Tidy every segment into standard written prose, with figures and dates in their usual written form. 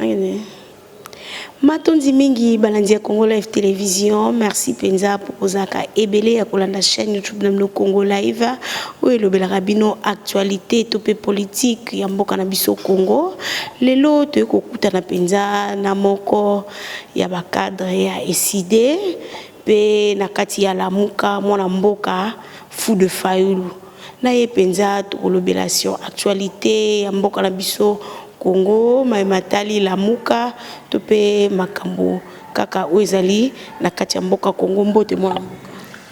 Aïe. Matondi mingi balandia Congo Live Télévision. Merci Penza pour kozaka ebele ya kolanda chaîne YouTube na Congo Live. Oui le belabino actualité topé politique ya mboka na biso Congo. Lelo to kokuta na Penza na moko ya ba cadre ya SID pe na kati ya Lamuka mwana mboka Fou de Fayulu. Na ye Penza to kolobelation actualité ya mboka na biso Congo, Matali Lamuka, tope makambo kaka oezali na kati mboka Congo mbote mwana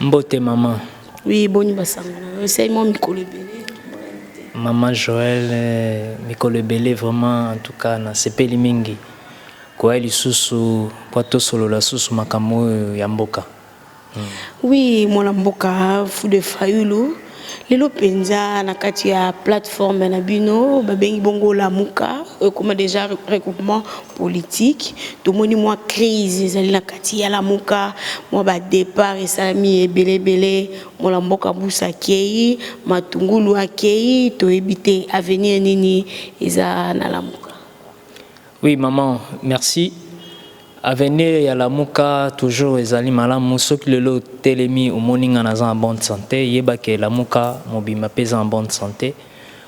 mbote maman. Oui, boni basangana. C'est moi Mikolo Belé. Maman Joël Mikolo Belé vraiment en tout cas na sepeli mingi. Kwa lisusu kwa tosolo la susu makambo ya mboka. Oui, mwana mboka Fou de Fayulu. Lelo Penza na kati ya plateforme na bino babengi bongo Lamuka comme déjà regroupement politique to moni moi crise ezali na kati ya Lamuka moi ba départ esalami ebele mola mboka busa kei matungulu akei to ebité avenir nini eza na Lamuka. Oui maman, merci. Avenir ya Lamuka toujours ezali malamu soki lelo telemi omoninga naza en bonne santé yeba ke Lamuka mobima pesa en bonne santé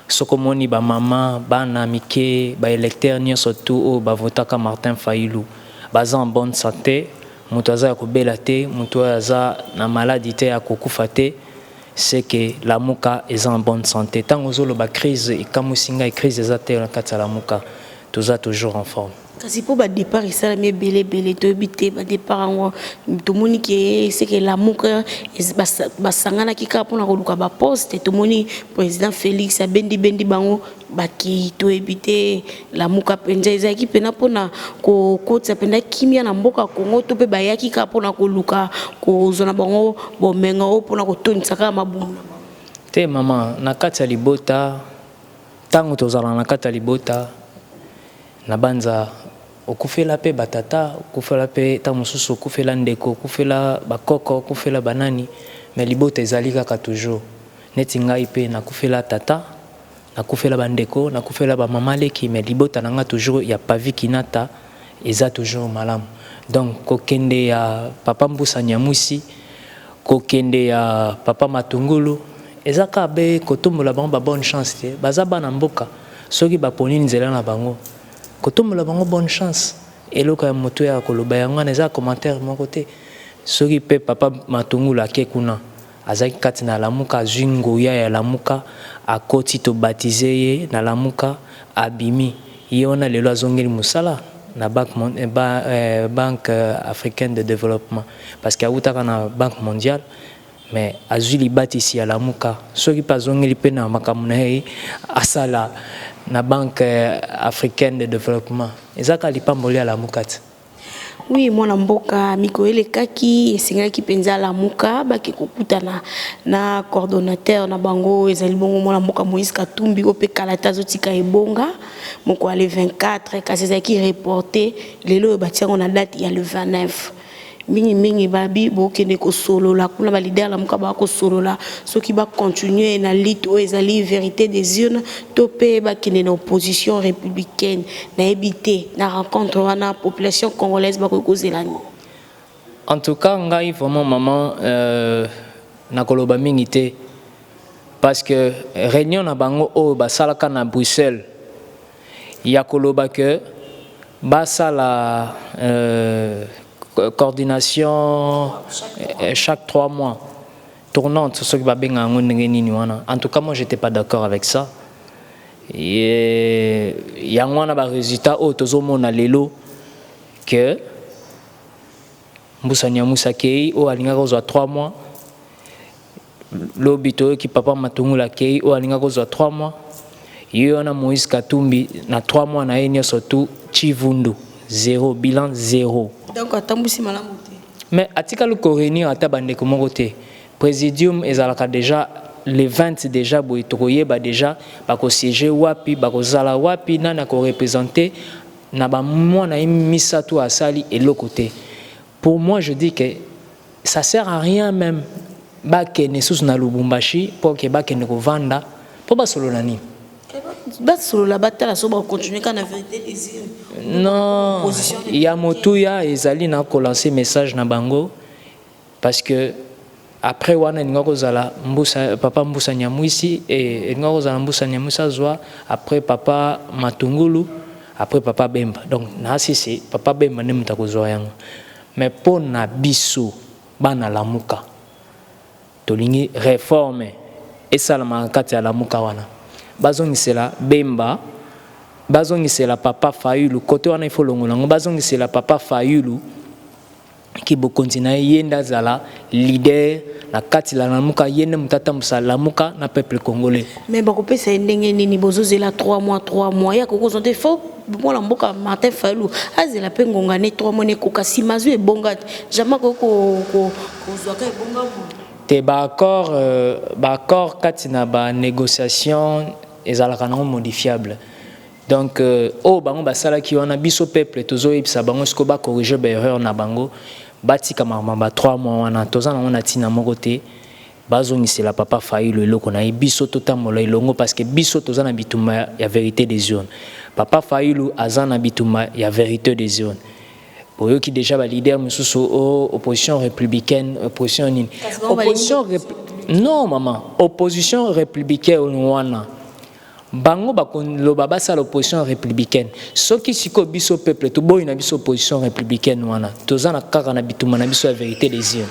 soko moni ba mama bana mike ba électeur nyonso tout o ba votaka Martin Fayulu baza en bonne santé mutu aza ko bela te mutu aza na maladie te ya kokufa te c'est que Lamuka est en bonne santé tant ozolo ba crise ikamusinga e crise eza te na kati ya Lamuka toza toujours en forme. Kasi pour ba départ ça mais belé to bité ba départ ngo to moni ke c'est que Lamuka ba sangana ki ka pona ko luka ba poste to moni président Félix abendi bango ba ki to ebité Lamuka penza ezaki pena pona ko kotsa penda kimia na mboka Congo to pe ba yaki ka pona ko luka ko zona bango bomenga o pona ko tonisa ka mabumu te maman na kati ya libota tango tozala na kati ya libota na banza okufela pe batata okufela pe ta mususu okufela ndeko okufela bakoko okufela banani mais libota ezali kaka toujours neti ngai pe nakufela tata nakufela bandeko nakufela ba mama leki mais libota nanga toujours ya pavi kinata eza toujours malamu donc kokende ya papa Mbusa Nyamusi kokende ya papa Matungulu eza ka be kotombola bango ba bonne chance te baza bana mboka soki baponi nzela na bango kotombola bango bonne chance eloko ya moto ya koloba yango na eza commentaire mon côté soki pe papa Matungulu ake kuna azaki kati na Lamuka azwi ngoya ya Lamuka akoti to baptiser ye na Lamuka abimi ye wana lelo azongeli musala na banque africaine de développement parce que autaka na banque mondiale mais azwi libatisi ya Lamuka soki pa azongeli pe na makambo na ye asala na banque africaine de développement ezaka lipamboli ya Lamuka. Oui, mwana mboka Mikoele Kaki esengaki penza Lamuka baki kokutana na coordonnateur na bango ezali bongo mwana mboka Moïse Katumbi ope kalata zotika ebonga moko ale 24 kasi ezaki reporté lelo batiango na date ya le 29 mingi babi bokende ko solo la kuna ba leader Lamuka ba ko solo la soki ba continuer na lutte o ezali vérité des urnes topé ba kende na opposition républicaine na ebité na rencontre wana population congolaise ba ko zelani. En tout cas ngai vraiment maman na koloba mingi te parce que réunion na bango o ba salaka na Bruxelles ya koloba que ba sala coordination chaque 3 mois tournante ce qui va bien en tout cas moi j'étais pas d'accord avec ça et il y a un résultat au tozomona lelo que Mbusa Nyamusi kei o alinga kozwa 3 mois lobito qui papa Matungulu kei o alinga kozwa 3 mois yona Moïse Katumbi na 3 mois na yenyo surtout Chivundu 0 bilan 0. Donc atambusi malamu te. Mais atika le réunir ata bandeko moko te. Présidium ezalaka déjà les 20 déjà boy tokoyeba déjà bako siéger wapi bako zala wapi nana ko représenter na ba mwana misatu asali eloko te. Pour moi je dis que ça sert à rien même ba kene sous na Lubumbashi pour que ba kene ko vanda pour ba solo nani. sur la bataille so ba continuer quand la vérité des îles. Non, il y a motuya ezali na ko lancer message na bango parce que après wana ngako zala mbusa papa mbusa nyamwisi et ngako zala mbusa nyamwisa zwa après papa matungulu après papa bemba donc na c'est papa bemba ne mutako zwa yango mais pour na biso bana lamuka tolingi réforme et ça la makati ya lamuka wana bazongisela bemba bazongisela papa Fayulu côté wana il faut longolango bazongisela papa Fayulu qui bo continue yenda zala leader na kati la lamuka yenda mutata musala lamuka na peuple congolais mais ba ko pesa ndenge nini bozozela 3 mois ya ko konte fo bon la mboka Martin Fayulu azela pe ngongane 3 mois ne ko kasi mazu e bonga jamais ko zwaka e bonga te ba accord katina ba négociation ezalaka nango modifiable donc bango basala ki wana biso peuple tozo yebisa bango sko ba corriger ba erreur na bango batika mama 3 mois wana toza nango na tina moko te bazongisela papa Fayulu eloko na biso totambola elongo parce que biso toza na bituma ya vérité des zones papa Fayulu aza na bituma ya vérité des zones boyo ki déjà ba leader mususu opposition républicaine opposition nini non maman opposition républicaine wana bango bakoloba basala opposition républicaine soki siko biso peuple to boyi na biso opposition républicaine wana toza na kaka na bituma na biso ya vérité des yeux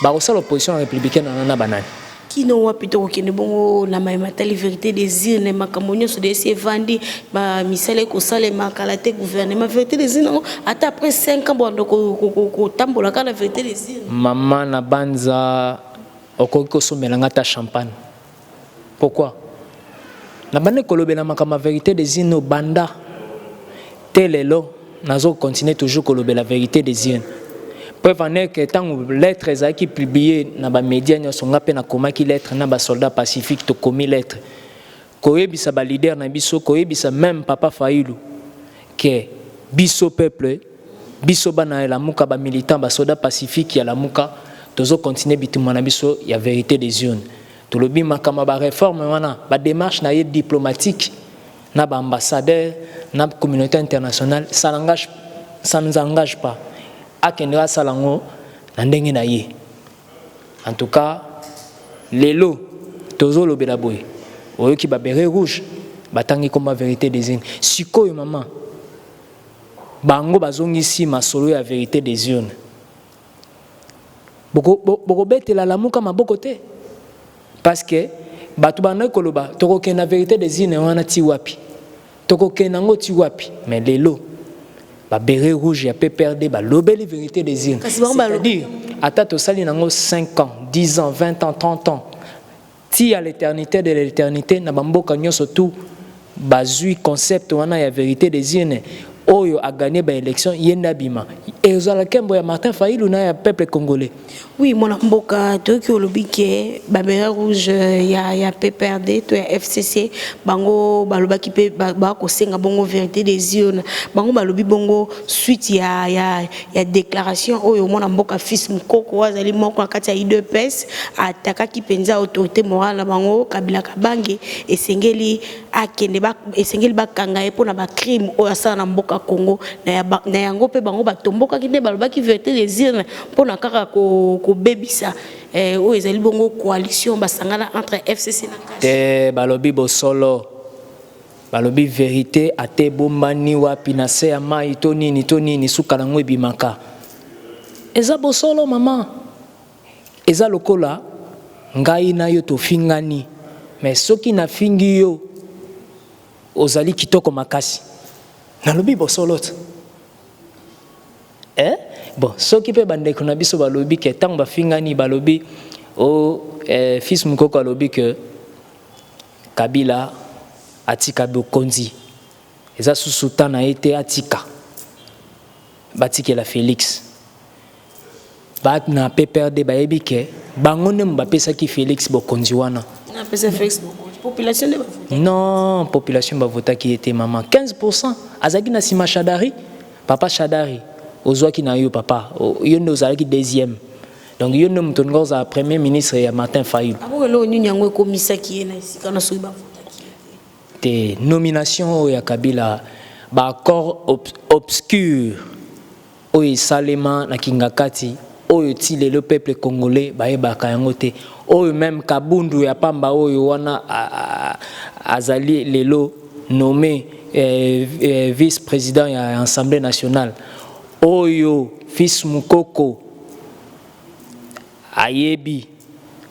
bakosala opposition républicaine na banani kino wapi to kokende bongo na matali vérité des yeux na makambo nyonso de esi evandi ba misale kosala makala te gouvernement vérité des yeux ata après 5 ans bondo ko tambola kana vérité des yeux maman na banza okoki kosomela ngata champagne pourquoi na bande kolobela makama vérité des yeux banda telelo nazo continuer toujours kolobela vérité des yeux preuve en est que tant lettre qui publié na ba média nyonso ngape na komaki lettre na ba soldat pacifique to komi lettre koyebisa ba leader na biso koyebisa même papa Fayulu que biso peuple biso bana la muka ba militant ba soldat pacifique ya la muka tozo continuer bituma na biso ya vérité des yeux to lobi makama ba réforme wana ba démarche na diplomatique na ba ambassadeur na communauté internationale ça nous engage pas akendra salango na ndenge na ye en tout cas lelo tozo lobela boy oyoki ba béret rouge batangi comme vérité des yeux sikoyo maman bango bazongisi masolo ya vérité des yeux boko betela lamuka maboko te parce que batu bana koloba tokoke na vérité des yeux wana ti wapi tokoke nango ti wapi mais lelo ba béret rouge ya PPRD ba lobeli vérité des yeux c'est-à-dire ata to sali nango 5 ans 10 ans 20 ans 30 ans ti à l'éternité de l'éternité na bamboka nyonso tout bazui concept wana ya vérité des yeux oyo a gagné ba élection yenda bima ezala kembo ya Martin Fayulu na ya peuple congolais oui mon mboka to ki olobike ba béret rouge ya PPRD to ya FCC bango balobaki pe ba ko senga bongo vérité des yeux bango balobi bongo suite ya déclaration oyo mon mboka fils mukoko wazali moko akati ya IDPS ataka ki penza autorité morale bango Kabila Kabange esengeli akende ba esengeli bakanga e pona ba crime oyo asala na mboka Congo na yango pe bango batomboka ki te balobaki vérité des yeux pona kaka ko bebisa oyo ezali bongo coalition basangana entre FCC na kasi te balobi bosolo balobi vérité ate bombani wapi na se ya mai to nini suka nango ebimaka eza bosolo mama eza lokola ngai na yo tofingani mais soki na fingi yo ozali kitoko makasi nalobi bosolo bon soki pe bandeko na biso balobi ke tango bafingani balobi fils mukoko alobi que Kabila atika bokonzi eza susu tana ete atika batikela Félix ba na PPRD bayebi ke bango ne mbapesaki Félix bokonzi wana na pesa Félix population de non population bavotaki ete maman 15% azaki na sima Shadari papa Shadari ozwaki na yo papa yo nde ozalaki deuxième donc yo nde mutu ngoza premier ministre ya Martin Fayulu abo lo nyunyango ekomisaki ye na isika na soki bavotaki te nomination ya Kabila ba accord obscur oyo salema na kingakati oyo ti le peuple congolais bayebaka yango te oyo même kabundu ya pamba oyo wana azali lelo nommé vice-président ya Assemblée nationale oyo fils Mukoko ayebi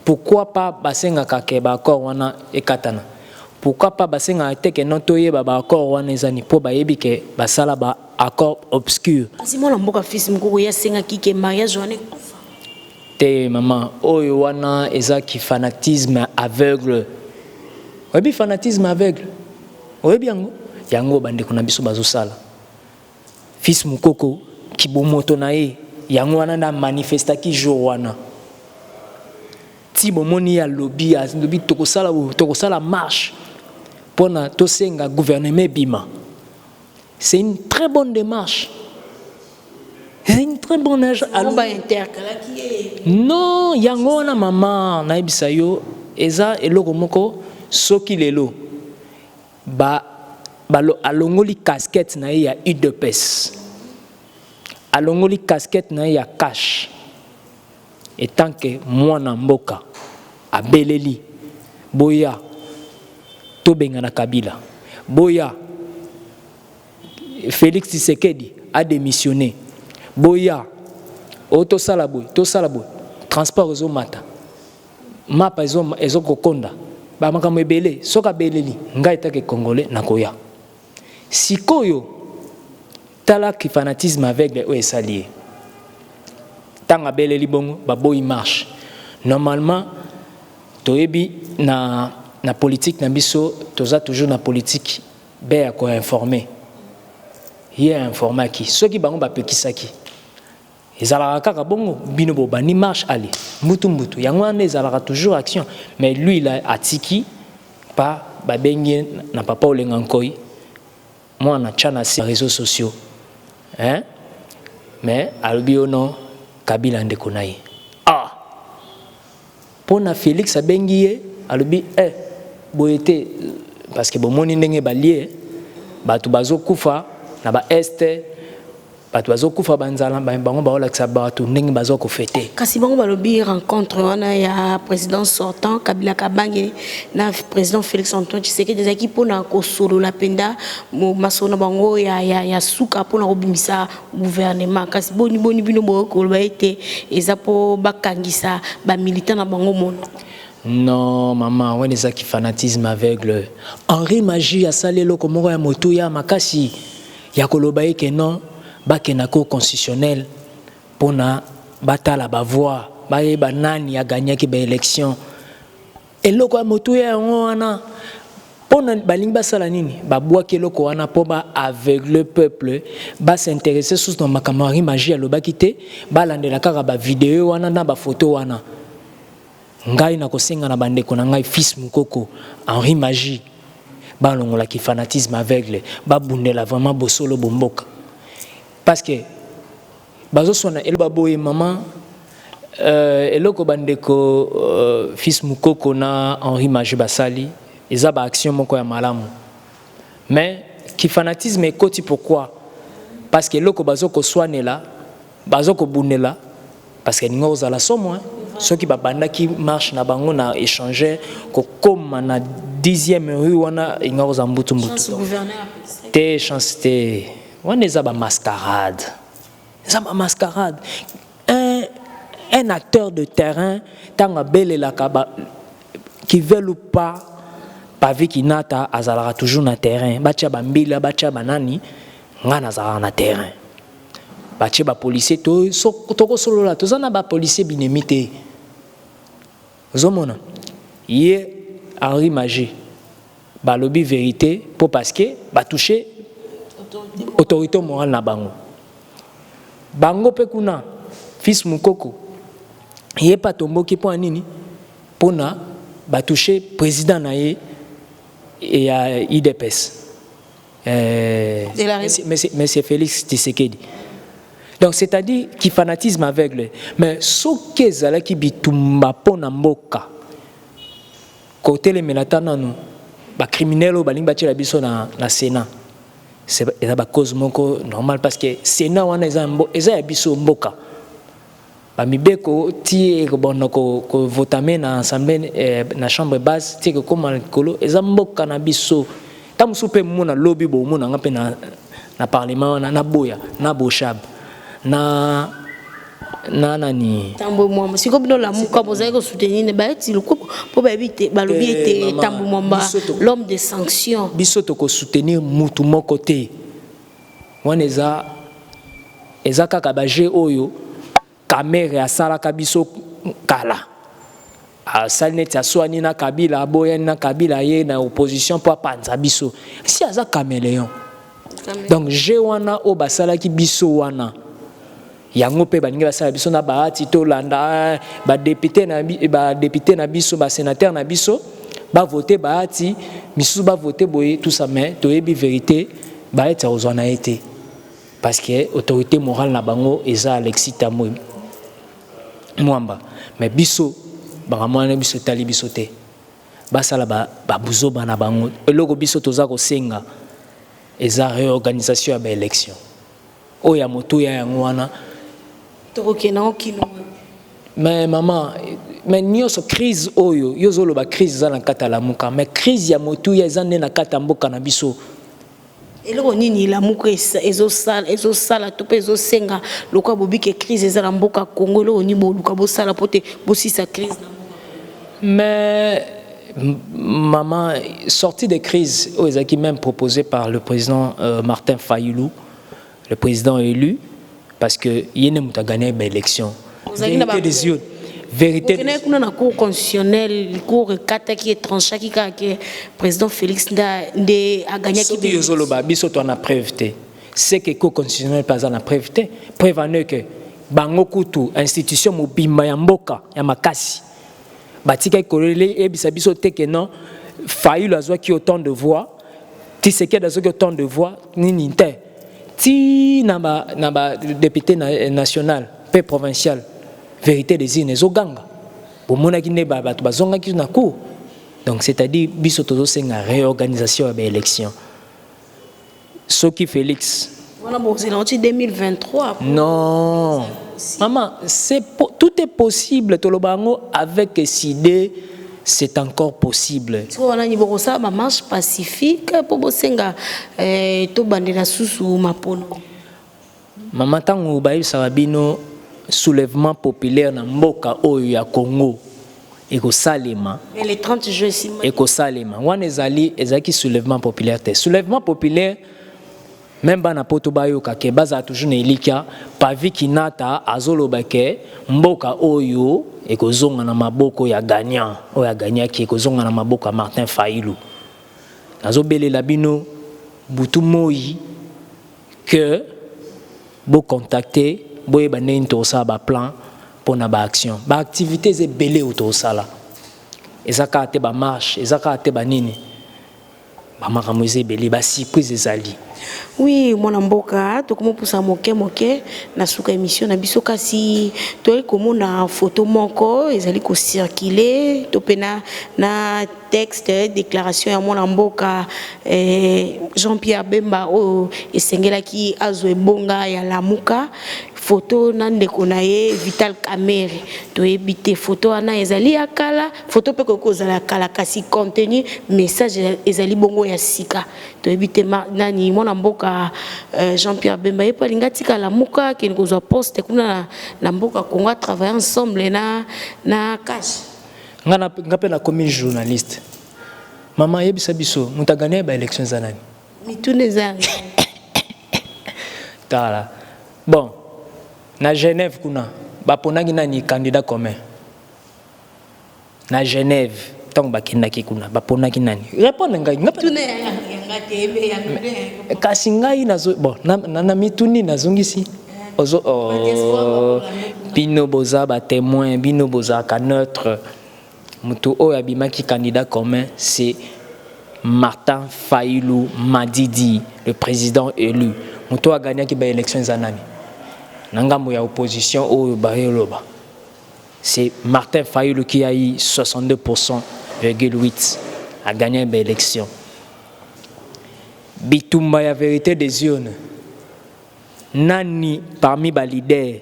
pourquoi pas basengaka ke ba accord wana ekatana pourquoi pas basenga te ke non toyeba ba accord wana ezani po bayebi ke basala ba accord obscur kasi mwana mboka fils Mukoko yasenga kike mariage wana te maman oyo wana ezaki fanatisme aveugle oyebi fanatisme aveugle oyebi yango bandeko na biso bazosala fils Mukoko kibomoto na ye yango wana na manifestaki jour wana ti bomoni ya lobby tokosala marche pona tosenga gouvernement bima. C'est une très bonne démarche. C'est une très bonne démarche. Non, yango na maman na ebisa yo eza eloko moko soki lelo ba alongoli casquette na ya UDPS. Alongoli casquette na ya cash. Et tant que mwana mboka abeleli boya tobenga na Kabila boya Félix Tshisekedi a démissionné boya to salaboy transport zo mata mapa ezo kokonda ba makambo ebele soka beleli ngai take congolais nakoya sikoyo tala ki fanatisme aveugle o esalié tanga beleli bongo baboyi marche normalement toyebi na politique na biso toza toujours na politique be ya ko informer hier informer qui ceux qui bango bapekisaki ezalaka kaka bongo bino bo bani marche aller mutu yango ane ezalaka toujours action mais lui il a atiki pa babengi na papa olenga nkoi mwana chana sur réseaux sociaux hein mais albio non Kabila ndeko na ye pona Félix abengi ye alobi boyete parce que bomoni ndenge balie batu bazokufa na ba este batu bazokufa banzala bango baolakisa batu ndenge bazokofete kasi bango balobi rencontre wana ya président sortant Kabila Kabange na président Félix Antoine Tshisekedi ezaki pona kosolola penda masona bango ya suka pona kobimisa gouvernement kasi boni bino bokoloba ete eza po bakangisa ba militant na bango mono. Non, maman, on est ça qui fanatisme aveugle. Henri Magie a salé le komoro ya moto ya makasi. Ya kolobaye que non, bakena ko constitutionnel pona batala ba voix, ba nani a gagné ki ba élection. Et loko ya moto ya wana pona balingi basala nini? Ba bois ke loko wana po ba aveugle peuple, ba s'intéresser sous dans makambo Henri Magie alobaki te, ba landela kaka ba vidéo wana na ba photo wana. Ngai na kosenga na bandeko na ngai fils Mukoko Henri Magie ba longola ki fanatisme aveugle ba bundela vraiment bosolo bomboka parce que bazo sona el baboye maman eloko bandeko fils Mukoko na Henri Magie basali eza ba action moko ya malamu mais ki fanatisme ekoti pourquoi parce que eloko bazo ko swanela bazo ko bundela parce que ningo za la somo ceux qui babanda qui marche na bango na échanger ko comme na 10e rue wana ingo za mbutu te chance te wana za ba mascarade un acteur de terrain tanga belela kaba qui veulent ou pas vu qui nata azalaka toujours na terrain bacha bambila bacha banani ngana za na terrain bacha ba policier to ko solola to za na ba policier binemite Zomona, hier Henri Magie, balobi vérité pour parce que ba toucher autorité morale na bango. Bango pe kuna fils Mukoko, hier pas tombo ki po nini pona ba toucher président na ye et à IDPS. Monsieur Félix Tshisekedi. Donc c'est-à-dire qui fanatisme aveugle mais ce que zala ki bitumba pona mboka côté les melatana nous ba criminel o balingi batira biso na Sénat. C'est la cause moko normal parce que Sénat wana eza ya biso mboka. Ba mibeko ti ko votame na assemblée na chambre basse ti ko koma likolo eza mboka na biso. Tam soupe mona lobby bo mona ngape na parlement na boya na boshab na nani tambo mwamba siko bino la muka bozali ko soutenir ne ba ti loko po ba bité ba lobi ete tambo mwamba l'homme de sanction biso to ko soutenir mutu moko te wana eza kaka ba je oyo kamera asala ka biso kala asali neti aswani na Kabila aboya na Kabila ye na opposition po panza biso si aza caméléon donc je wana o basala ki biso wana yango pe baninga basala biso na baati to landa ba député na biso ba sénateur na biso ba voter baati misusu ba voter boye tout ça mais to yebi vérité ba eta ozwana été parce que autorité morale na bango eza Alexis Tamwe Mwamba mais biso bakamwana biso tali biso te basala ba buzo bana bango eloko biso toza ko senga eza réorganisation ya ba élection oya moto ya yango wana mais maman mais nyoso crise oyo yozolo ba crise za na kata la muka mais crise ya motu ya eza na kata mboka na biso eloko nini la muka ezo sala to pe ezo senga lokwa bobike crise eza na mboka Congo lo ni bo luka bo sala pote bo sisa crise na mboka mais maman sortie de crise aux qui même proposé par le président Martin Fayulu le président élu parce que yene muta gagné ba élection vérité des yeux vérité kuna na cour constitutionnelle cour kata qui est tranché qui ka que président Félix Ndé a gagné qui yozolo ba biso to na preuve té c'est que cour constitutionnelle pas na preuve té preuve en que bango kutu institution mobimba ya mboka ya makasi batika kolele ebisa biso té que non Fayulu azwa qui autant de voix Tshisekedi azwa qui autant de voix nini té ti na ba député national pe provincial vérité des îles ezoganga bomona ki ne ba bato bazonga ki na cour donc c'est-à-dire biso tozo senga réorganisation ya ba élection soki Félix voilà bon c'est en 2023 non maman tout est possible tolobango avec idée c'est encore possible. Tu vois, on a une marche pacifique pour bosenga to bandela susu mapono. Maman tango bayi sabino soulèvement populaire na mboka oyo ya Congo eko salema. Mais les 30 juin si eko salema. Wana ezaki soulèvement populaire te. Soulèvement populaire même bana poto bayo ka ke baza toujours na elika pavi kinata azoloba ke mboka oyo ekozonga na maboko ya gagnant oya gagnant ki ekozonga na maboko ya Martin Fayulu nazobelela bino butu moi que bo contacter bo yebane into sa ba plan pour na ba action ba activités ebele auto sala ezaka te ba marche ezaka te ba nini ba makamoze ebele ba surprise ezali. Oui, mon amboka, to comment pour ça moke na suka émission na biso kasi to comme na photo moko ezali ko circuler to pena na texte déclaration ya mon amboka Jean-Pierre Bemba o esengela ki azwe bonga ya lamuka photo na ndeko na ye Vital Kamerhe to ebité photo ana ezali akala photo pe ko zala kala kasi contenu message ezali bongo ya sika to ebité nani mon amboka Jean-Pierre Bemba ye palinga tika la muka ki nkozwa poste kuna na mboka Congo travailler ensemble na cash ngape na comme journaliste maman yebisa biso mutagane ba élection zanani mitune zangu tala bon na Genève kuna baponaki nani candidat commun na Genève tant bakendaki kuna baponaki nani répondre ngai mitune yanga tebe ya kasi ngai nazo bon na mituni nazongisi ozo bino boza ba témoin bino boza ka neutre mutu oyo abimaki candidat commun c'est Martin Fayulu Madidi le président élu mutu a gagné ki ba élection zanani nangambo ya opposition oyo bayeloba c'est Martin Fayulu qui a eu 62,8%. a gagné l'élection. Bitumba ya vérité des yeux. Nani parmi les leaders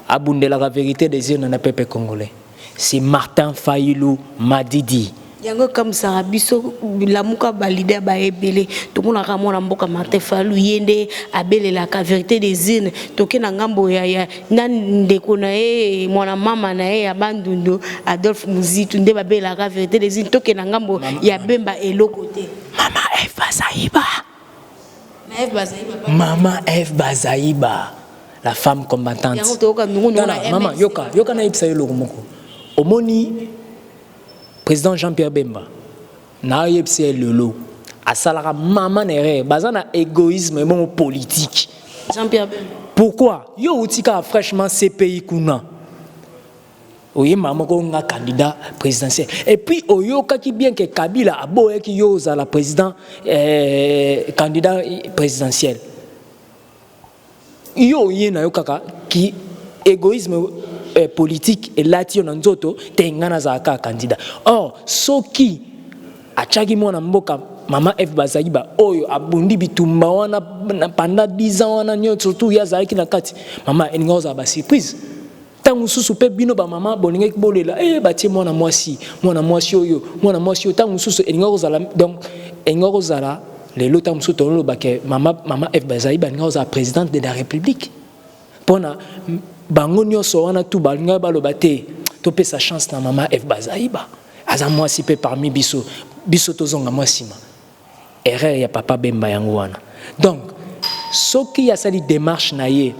abondé la vérité des yeux dans le peuple congolais? C'est Martin Fayulu Madidi. Yango comme ça biso la muka balide ba ebele to mona ka mona mboka Martin Fayulu yende abele la vérité des yeux toke na ngambo ya nan ndeko na e mwana mama na e ya bandundu Adolphe Muzitu nde babele la vérité des yeux toke na ngambo ya bemba elokote Mama F Bazaiba. Maman F Bazaiba, la femme combattante. Maman, yoka na ipsa yelo moko. Omoni président Jean-Pierre Bemba na ipsa lelo. Asalara maman nere, bazana égoïsme mon politique. Jean-Pierre Bemba. Pourquoi? Yo utika fraîchement CPI kuna. Oui, maman est candidat présidentiel. Et puis, oyo kaki bien que Kabila a beau qui yosa la président candidat présidentiel. Yo yena yo kaka qui égoïsme politique et là ti onanzoto tengana za ka candidat. Or, soki achagi mona mboka Mama F Bazaiba oyo abundi bitumba wana pendant 10 ans wana nyo surtout ya zaki na kati. Mama eningoza ba surprise. Tangususu pe bino ba mama bolinga kibolela batie mwana mwasi oyo tangususu elinga kozala donc elinga kozala lelo tangususu tolo ba ke mama F Bazaiba elinga kozala présidente de la République pona bango nyonso wana tu balinga baloba te to pe sa chance na mama F Bazaiba aza mwasi pe parmi biso tozonga mwasi ma erreur ya papa Bemba yango wana donc soki ya sali démarche na ye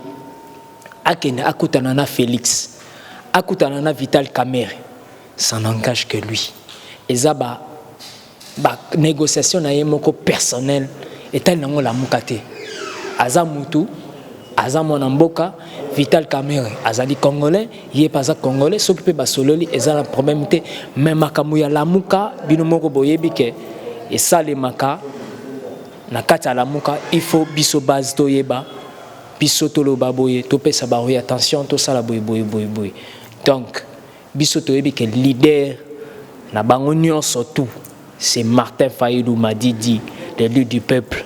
akene akutana na Félix akutana na Vital Kamerhe ça n'engage que lui eza ba négociation na ye moko personnel etali nango la mukate aza mutu aza mwana mboka Vital Kamerhe azali congolais ye pas congolais soki pe basololi eza la problème te mais makambo ya lamuka bino moko boyebi ke esalemaka na kati ya lamuka il faut biso base toyeba biso toloba boye topesa baroye attention tosala boye donc biso toyebi ke leader na bango nyonso tout c'est Martin Fayulu Madidi l'élu du peuple.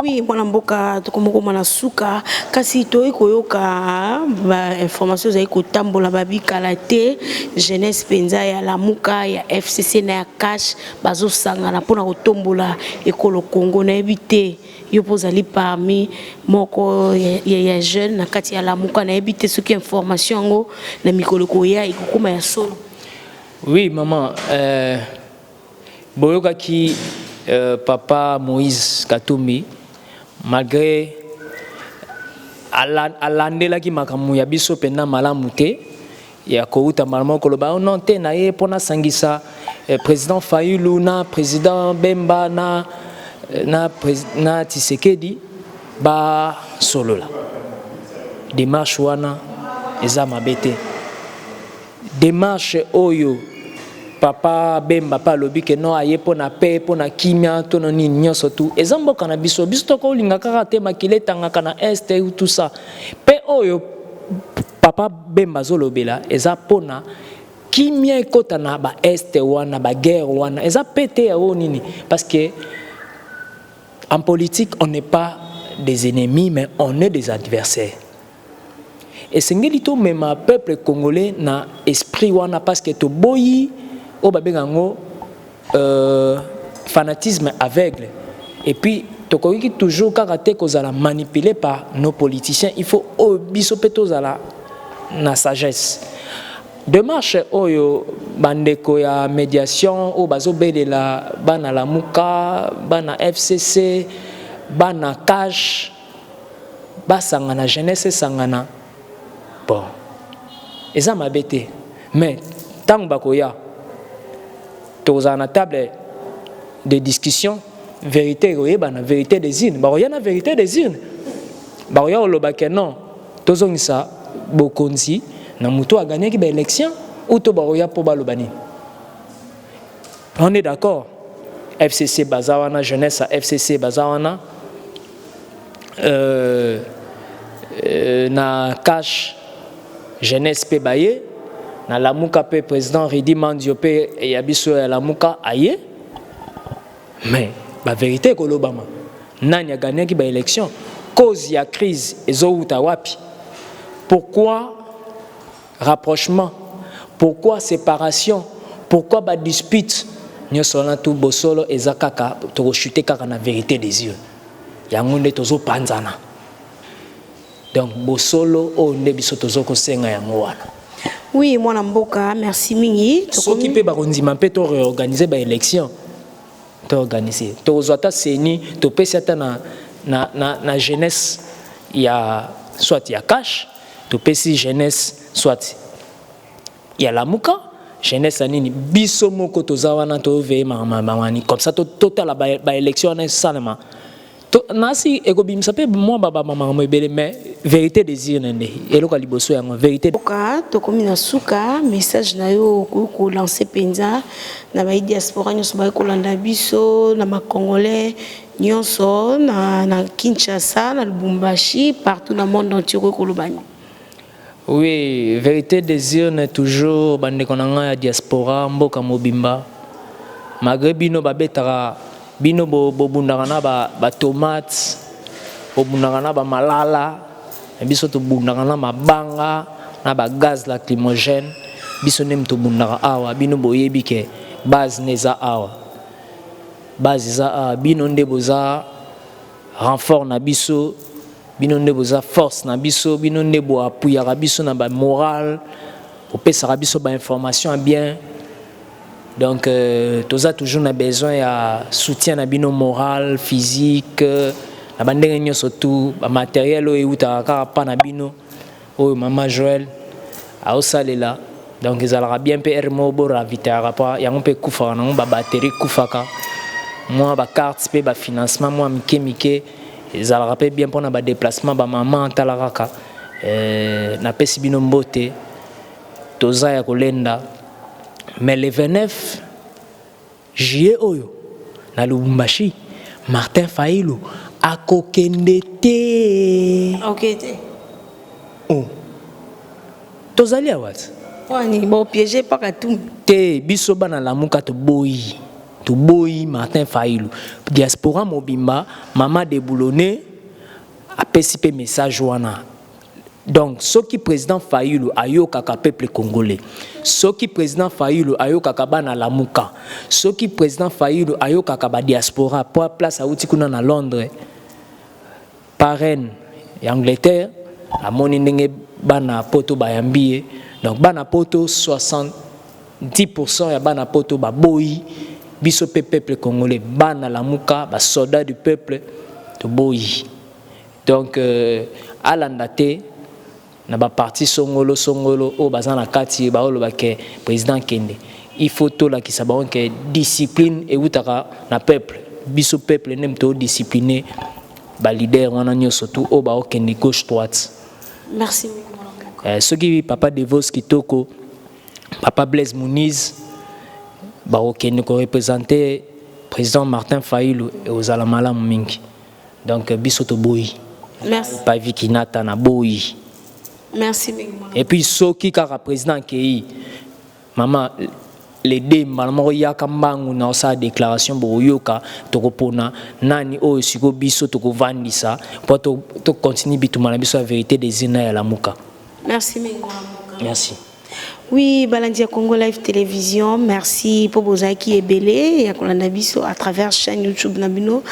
Oui, mwana mboka tokomoko mwana suka kasi toyi koyoka ba information za kotambola babikala te jeunesse penza ya lamuka ya FCC na ya cash bazo sangana pona kotombola ekolo Congo na ebite yo pozali parmi moko ya jeune na kati ya lamuka na ebite soki information ngo na mikolo koya ikokuma ya solo. Oui maman boyoka ki papa Moïse Katumbi malgré alandelaki makambo ya biso pena malamu te ya kouta malamu koloba non te na ye pona sangisa président Fayulu na président Bemba na Tshisekedi ba solola démarche wana eza mabete démarche oyo papa Bemba pa lobi ke no aye pona pe pona kimia to no ni nyonso tu ezamboka na biso to ko linga kaka te makile tangaka na est ou tout ça pe oyo papa Bemba zolobela eza pona kimia ekota na ba est wana ba guerre wana eza pété ya nini parce que en politique on n'est pas des ennemis mais on est des adversaires. Et sengeli to même peuple congolais na esprit wana parce que to boyi o babengango fanatisme aveugle et puis tokoki toujours karaté kozala manipulé par nos politiciens il faut biso petozala na sagesse démarche oyo bandeko ya médiation o bazobelela bana lamuka bana FCC bana cash basangana jeunesse sangana bon eza mabete mais tant bakoya toza na table de discussion vérité oyeba na vérité des urnes bakoya na vérité des urnes bakoya oloba ke non tozongisa bokonzi na muto a gagné ki ba élection ou to bakoya po baloba ni on est d'accord FCC bazawana jeunesse FCC bazawana na cash jeunesse pe baye na lamuka pe président Ridi Mandio pe ya biso ya lamuka aye mais la vérité ko lobama nani a gagné ki ba élection cause ya crise ezouta wapi pourquoi rapprochement pourquoi séparation pourquoi ba dispute nyoso na tout bosolo ezakaka to chuter kaka na vérité des yeux yango nde tozo panzana donc bosolo o nde biso tozo ko senga yango wana. Oui, moi Mboka, merci mingi. Soki pe ba kondima pe to réorganiser ba élection. To organiser. To zota seni to pesa ta na jeunesse ya soit ya cash, to pesi jeunesse soit ya lamuka, jeunesse anini biso moko to zawana to ve mamani comme ça to total ba élection na salama. Nasi ekobimisa pe moi baba mama mebele mais vérité désir nende eloka liboso yango vérité boka to komi na suka message na yo ko lancer penza na ba diaspora nyonso ba ko landa biso na ma congolais nyonso na Kinshasa na Lubumbashi partout dans le monde entier ko lobani. Oui, vérité désir n'est toujours bande konanga ya diaspora mboka mobimba malgré bino babetara bino bobundaka na ba tomate bobundaka na ba malala biso to bundaka na mabanga na ba gaz lacrymogène biso nem to bundaka awa bino boyebi ke base neza awa base za bino nde boza renfort na biso bino nde boza force na biso bino nde bo apuyaka biso na ba moral opesaka biso ba information bien. Donc, tous a toujours besoin de soutien na bino moral, physique, na bandenge surtout matériel ou pas na bino ou maman Joël a osalela. Donc ils allaient bien payer mo bora vite rapport ya mon pe kufa na ba batterie kufaka. Moi ba carte pe ba financement moi mike ils allaient bien pour na ba déplacement ba maman talaraka na pesi bino mbote toza ya kolenda. Mais le 29 juillet oyo na Lubumbashi Martin Fayulu akokende te. Okete. Oh. Tozali awat. Wani bo piéger pas ka tout. Te biso bana lamuka to boyi Martin Fayulu. Diaspora mobimba mama de Boulonné a pesipe message wana. Donc, ce qui président Fayulu ayo kaka peuple congolais, ce qui président Fayulu ayo kaka bana lamuka, ce qui président Fayulu ayo kaka ba diaspora pour place à outikuna na Londres, parraine Angleterre, a moni ndenge bana poto bayambie, donc bana poto 70% ya bana poto ba boyi, biso peuple congolais, bana lamuka, ba soldats du peuple to boyi. Donc, à l'andate na ba parti songolo o bazana kati ba olo ba ke président kende il faut to la ki sabon ke discipline et utaka na peuple biso peuple nem to discipliner ba leader wana nyoso tout o ba okende gauche droite. Merci ce qui papa Devos Kitoko papa Blaise Muniz ba okende ko représenter président Martin Fayulu et aux alamala mingi donc biso to boyi. Merci pas Vikinata na boyi. Merci. Et puis, ce qui est président qui maman, les deux, maman, il y a quand sa déclaration pour yoka, tokopona, nani o siko biso toko vandisa, pour to continuer bitu malabiso la vérité des ina à la muka. Merci. Merci. Oui, Balandia Congo Live Télévision, merci pour vos acquis et belé et à biso à travers chaîne YouTube Nabino,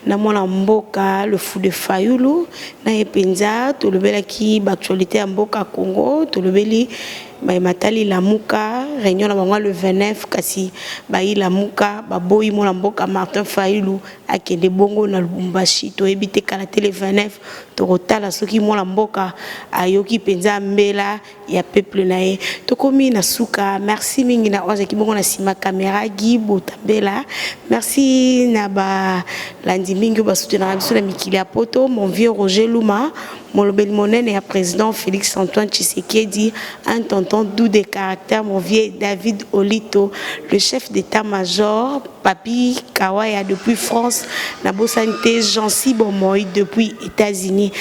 Namona Mboka, le fou de Fayulu, na Epenza, tout le bel qui actualité à Mboka Congo, tout le bel Matali Lamuka, réunion na le 29 kasi bayi Lamuka, baboyi mona Mboka Martin Fayulu akende bongo na Lubumbashi to ebite kala télé 29 to rotala soki mona Mboka ayoki penza mbela ya peuple nae to komi na suka. Merci mingi na oza ki bongo na sima caméra Gibo Tambela. Merci na ba landi mingi ba soutenir biso na mikili ya poto mon vieux Roger Luma. Mon monène et à président Félix Antoine Tshisekedi, un tonton doux de caractère, mon vieux David Olito, le chef d'état-major, Papi Kawaya depuis France, Nabo Santé, Jean-Cy Bomoy depuis États-Unis.